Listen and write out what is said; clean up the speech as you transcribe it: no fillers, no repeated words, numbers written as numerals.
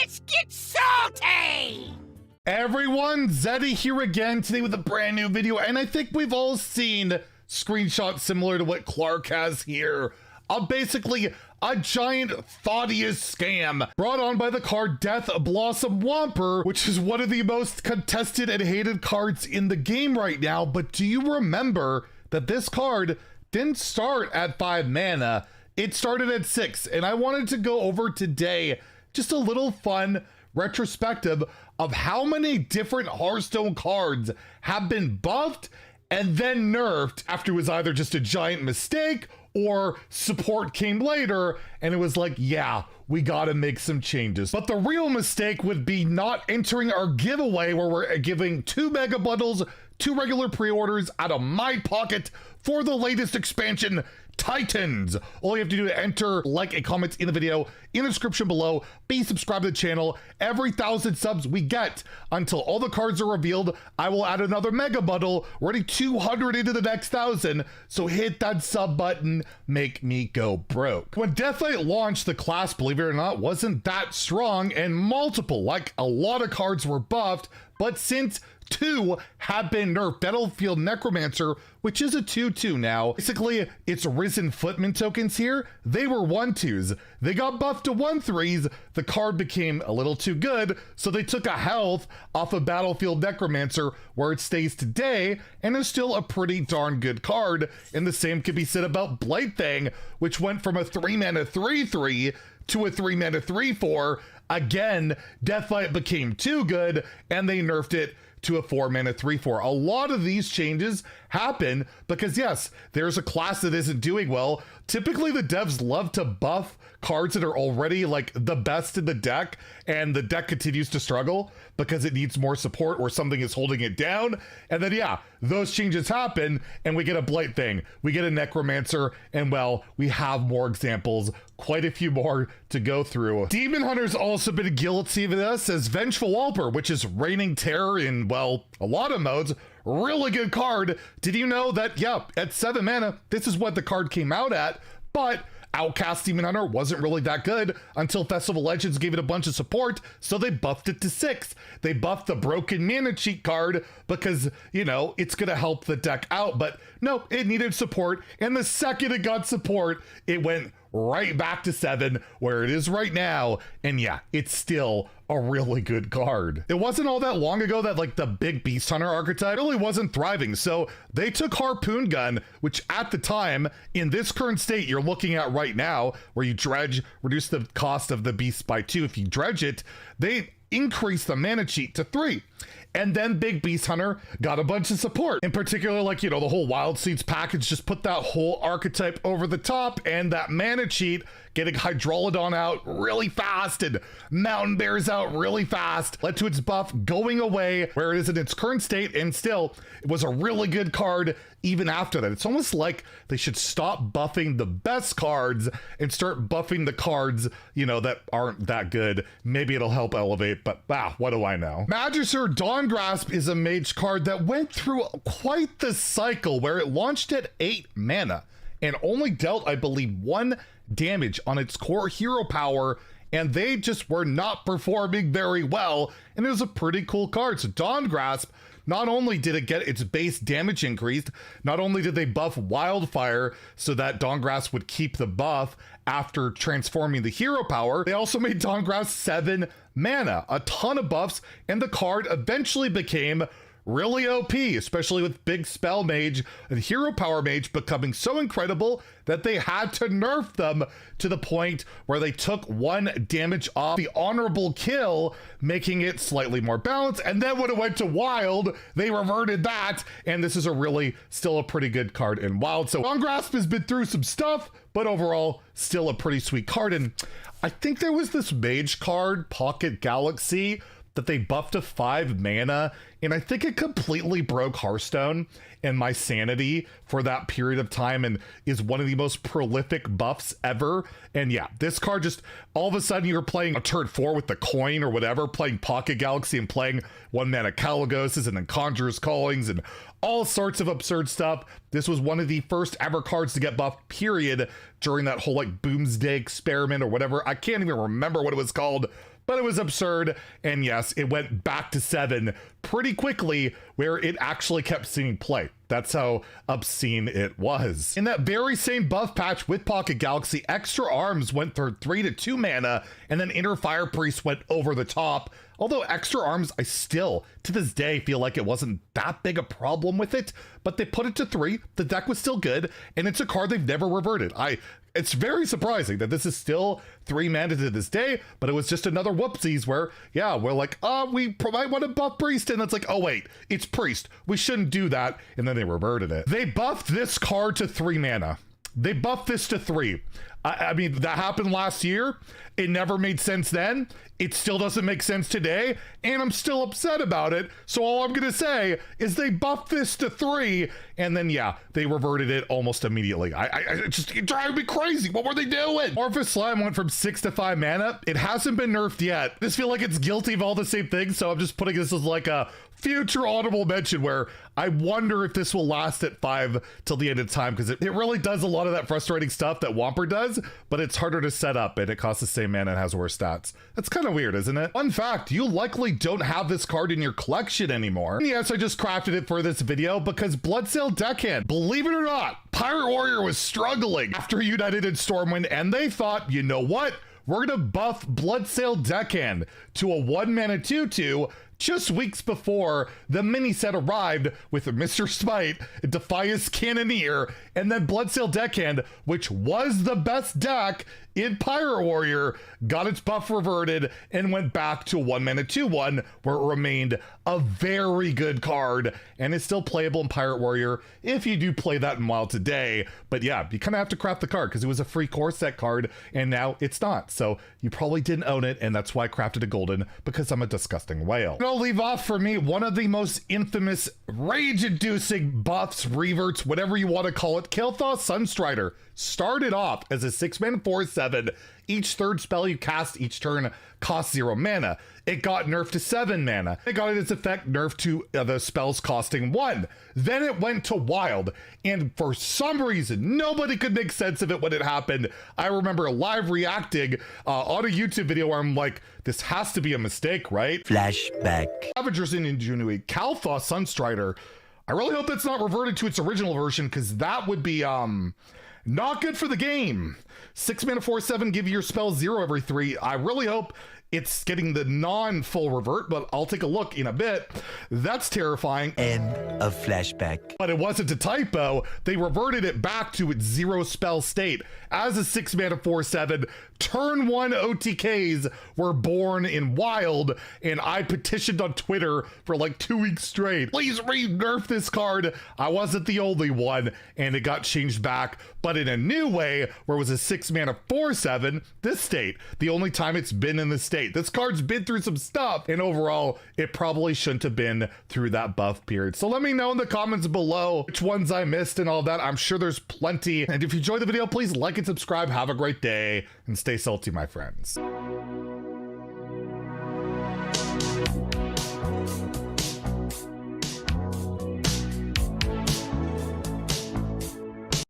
Let's get salty! Everyone, Zeddy here again today with a brand new video, and I think we've all seen screenshots similar to what Clark has here. Basically a giant Thaddeus scam brought on by the card Death Blossom Whomper, which is one of the most contested and hated cards in the game right now. But do you remember that this card didn't start at 5 mana? It started at 6, and I wanted to go over today just a little fun retrospective of how many different Hearthstone cards have been buffed and then nerfed after it was either just a giant mistake or support came later and it was like, yeah, we gotta make some changes. But the real mistake would be not entering our giveaway where we're giving 2 mega bundles, 2 regular pre-orders out of my pocket for the latest expansion, Titans. All you have to do to enter, like and comment in the video, in the description below, be subscribed to the channel. Every 1,000 subs we get until all the cards are revealed, I will add another mega bundle. We're already 200 into the next 1,000, so hit that sub button, make me go broke. When Deathlight launched, the class, believe it or not, wasn't that strong, and multiple, like a lot of cards were buffed, but since 2 have been nerfed. Battlefield Necromancer, which is a 2/2 now. Basically, it's Risen Footman tokens here. They were 1/2s. They got buffed to 1/3s. The card became a little too good, so they took a health off of Battlefield Necromancer, where it stays today, and is still a pretty darn good card. And the same could be said about Blightfang, which went from a 3 mana 3/3 to a 3 mana 3/4. Again, Deathlight became too good, and they nerfed it to a 4 mana 3/4. A lot of these changes happen because yes, there's a class that isn't doing well. Typically the devs love to buff cards that are already like the best in the deck, and the deck continues to struggle because it needs more support or something is holding it down. And then yeah, those changes happen and we get a Blightfang, we get a Necromancer, and well, we have more examples, quite a few more to go through. Demon Hunter's also been guilty of this, as Vengeful Whomper, which is reigning terror in, well, a lot of modes. Really good card. Did you know that, yeah, at 7 mana, this is what the card came out at, but Outcast Demon Hunter wasn't really that good until Festival Legends gave it a bunch of support, so they buffed it to 6. They buffed the Broken Mana cheat card because, you know, it's gonna help the deck out, but no, it needed support, and the second it got support, it went right back to 7, where it is right now, and yeah, it's still a really good card. It wasn't all that long ago that like the big Beast Hunter archetype really wasn't thriving, so they took Harpoon Gun, which at the time, in this current state you're looking at right now, where you dredge, reduce the cost of the beast by 2 if you dredge it, they increased the mana cheat to 3. And then Big Beast Hunter got a bunch of support. In particular, like, you know, the whole Wild Seeds package just put that whole archetype over the top, and that mana cheat, getting Hydrolodon out really fast and Mountain Bears out really fast, led to its buff going away where it is in its current state, and still, it was a really good card even after that. It's almost like they should stop buffing the best cards and start buffing the cards, you know, that aren't that good. Maybe it'll help elevate, but wow, what do I know? Magister Dawngrasp is a mage card that went through quite the cycle where it launched at 8 mana and only dealt, I believe, 1 damage on its core hero power, and they just were not performing very well, and it was a pretty cool card. So Dawngrasp, not only did it get its base damage increased, not only did they buff Wildfire so that Dawngrasp would keep the buff after transforming the hero power, they also made Dawngrasp 7 mana, a ton of buffs, and the card eventually became really OP, especially with Big Spell Mage and Hero Power Mage becoming so incredible that they had to nerf them to the point where they took 1 damage off the honorable kill, making it slightly more balanced. And then when it went to Wild, they reverted that, and this is a really, still a pretty good card in Wild. So Dawngrasp has been through some stuff, but overall, still a pretty sweet card. And I think there was this mage card, Pocket Galaxy, that they buffed to 5 mana, and I think it completely broke Hearthstone and my sanity for that period of time, and is one of the most prolific buffs ever. And yeah, this card just, all of a sudden you're playing a turn 4 with the coin or whatever, playing Pocket Galaxy and playing 1 mana Caligoses and then Conjurer's Callings and all sorts of absurd stuff. This was one of the first ever cards to get buffed, period, during that whole like Boomsday experiment or whatever. I can't even remember what it was called, but it was absurd. And yes, it went back to 7 pretty quickly, where it actually kept seeing play. That's how obscene it was. In that very same buff patch with Pocket Galaxy, Extra Arms went for 3 to 2 mana, and then Inner Fire Priest went over the top. Although Extra Arms, I still, to this day, feel like it wasn't that big a problem with it, but they put it to 3, the deck was still good, and it's a card they've never reverted. It's very surprising that this is still 3 mana to this day, but it was just another whoopsies where, yeah, we're like, we might want to buff Priest, and it's like, oh wait, it's Priest, we shouldn't do that, and then they reverted it. They buffed this card to 3 mana. They buffed this to 3. I mean, that happened last year. It never made sense then. It still doesn't make sense today, and I'm still upset about it. So all I'm gonna say is they buffed this to 3, and then yeah, they reverted it almost immediately. It drives me crazy. What were they doing? Morphous Slime went from 6 to 5 mana. It hasn't been nerfed yet. I just feel like it's guilty of all the same things, so I'm just putting this as like a future audible mention where I wonder if this will last at 5 till the end of time, because it really does a lot of that frustrating stuff that Whomper does, but it's harder to set up and it costs the same mana and has worse stats. That's kind of weird, isn't it? Fun fact, you likely don't have this card in your collection anymore. And yes, I just crafted it for this video because Bloodsail Deckhand, believe it or not, Pirate Warrior was struggling after United and Stormwind, and they thought, you know what? We're gonna buff Bloodsail Deckhand to a 1 mana 2/2 just weeks before the mini set arrived with Mr. Smite, Defias Cannoneer, and then Bloodsail Deckhand, which was the best deck in Pirate Warrior, got its buff reverted and went back to 1 mana 2/1, where it remained a very good card and is still playable in Pirate Warrior if you do play that in WoW today. But yeah, you kind of have to craft the card because it was a free core set card and now it's not. So you probably didn't own it, and that's why I crafted a golden, because I'm a disgusting whale. And I'll leave off for me one of the most infamous rage-inducing buffs, reverts, whatever you want to call it. Kael'thas Sunstrider started off as a 6 mana 4/7. Each third spell you cast each turn costs 0 mana. It got nerfed to 7 mana. It got its effect nerfed to the spells costing 1. Then it went to wild, and for some reason, nobody could make sense of it when it happened. I remember live reacting on a YouTube video where I'm like, this has to be a mistake, right? Flashback. Avengers in Ingenuity, Kael'thas Sunstrider. I really hope that's not reverted to its original version, because that would be not good for the game. 6 mana 4/7, give your spell 0 every 3. I really hope it's getting the non-full revert, but I'll take a look in a bit. That's terrifying. End of flashback. But it wasn't a typo. They reverted it back to its 0 spell state as a 6 mana 4/7. Turn 1 OTKs were born in wild, and I petitioned on Twitter for like 2 weeks straight. Please re-nerf this card. I wasn't the only one, and it got changed back, but in a new way, where it was a 6 mana 4/7, this state. The only time it's been in this state. This card's been through some stuff, and overall, it probably shouldn't have been through that buff period. So let me know in the comments below which ones I missed and all that. I'm sure there's plenty. And if you enjoyed the video, please like and subscribe. Have a great day, and stay salty, my friends.